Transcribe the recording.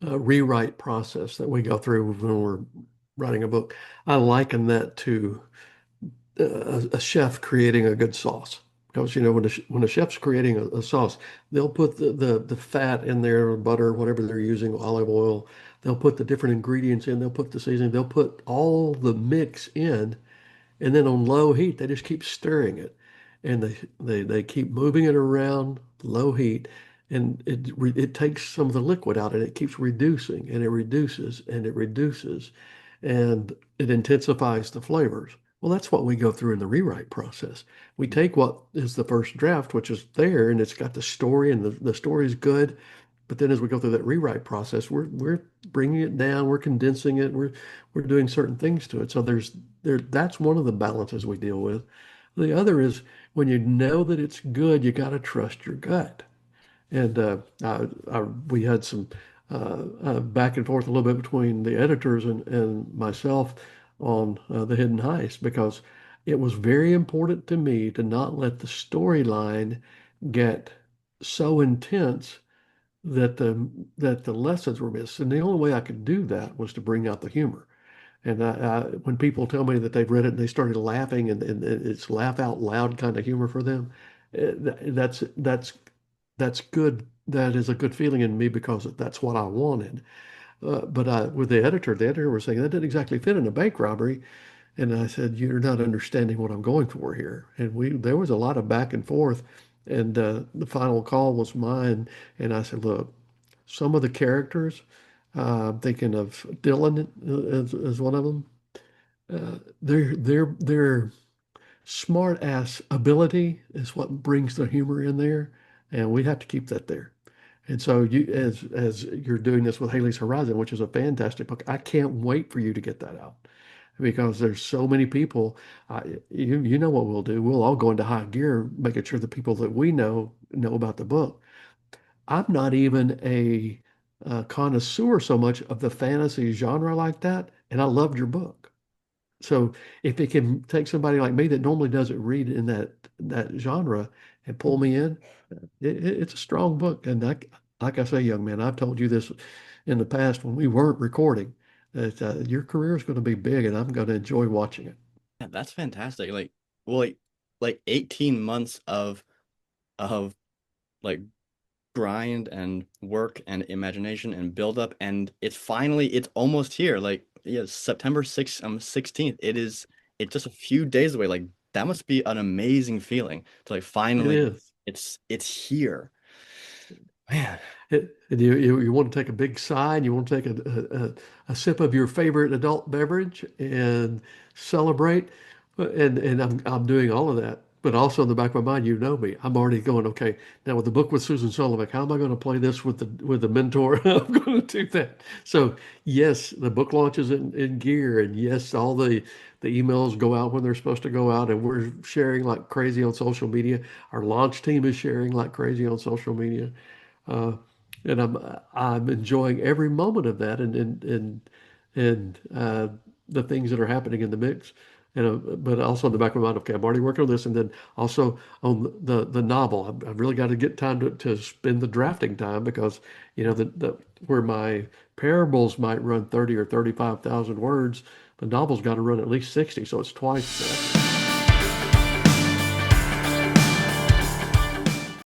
rewrite process that we go through when we're writing a book. I liken that to a chef creating a good sauce. Because when a chef's creating a sauce, they'll put the fat in there, or butter, whatever they're using, olive oil. They'll put the different ingredients in. They'll put the seasoning. They'll put all the mix in, and then on low heat, they just keep stirring it, and they keep moving it around low heat, and it takes some of the liquid out, and it keeps reducing, and it reduces, and it reduces, and it intensifies the flavors. Well, that's what we go through in the rewrite process. We take what is the first draft, which is there, and it's got the story, and the story is good. But then as we go through that rewrite process, we're bringing it down, we're condensing it, we're doing certain things to it. So that's one of the balances we deal with. The other is when you know that it's good, you got to trust your gut. And we had some back and forth a little bit between the editors and myself on The Hidden Heist, because it was very important to me to not let the storyline get so intense that the lessons were missed. And the only way I could do that was to bring out the humor. And when people tell me that they've read it and they started laughing, and it's laugh out loud kind of humor for them, that's good. That is a good feeling in me because that's what I wanted. But with the editor was saying that didn't exactly fit in a bank robbery. And I said, "You're not understanding what I'm going for here." And there was a lot of back and forth. And the final call was mine. And I said, "Look, some of the characters, I'm thinking of Dylan as one of them. Their smart ass ability is what brings the humor in there, and we have to keep that there." And so as you're doing this with Haley's Horizon, which is a fantastic book, I can't wait for you to get that out, because there's so many people. You know what we'll do? We'll all go into high gear, making sure the people that we know about the book. I'm not even a connoisseur so much of the fantasy genre like that, and I loved your book. So if it can take somebody like me that normally doesn't read in that genre and pull me in, it's a strong book. And like I say, young man, I've told you this in the past when we weren't recording, that your career is going to be big, and I'm going to enjoy watching it. Yeah, that's fantastic. Well, like 18 months of like grind and work and imagination and build up, and it's almost here. Like, yeah, September 6th, 16th. It's just a few days away. Like, that must be an amazing feeling to like It finally is. it's here. Man. And you want to take a big sigh, and you want to take a sip of your favorite adult beverage and celebrate. And I'm doing all of that. But also in the back of my mind, you know me. I'm already going, okay, now with the book with Susan Sullivan, how am I going to play this with the mentor? I'm going to do that. So yes, the book launch is in gear, and yes, all the emails go out when they're supposed to go out, and we're sharing like crazy on social media. Our launch team is sharing like crazy on social media. Uh, and I'm enjoying every moment of that, and the things that are happening in the mix. And but also in the back of my mind, okay, I'm already working on this, and then also on the novel, I've really got to get time to spend the drafting time, because the where my parables might run 30 or 35,000 words, the novel's got to run at least 60, so it's twice that.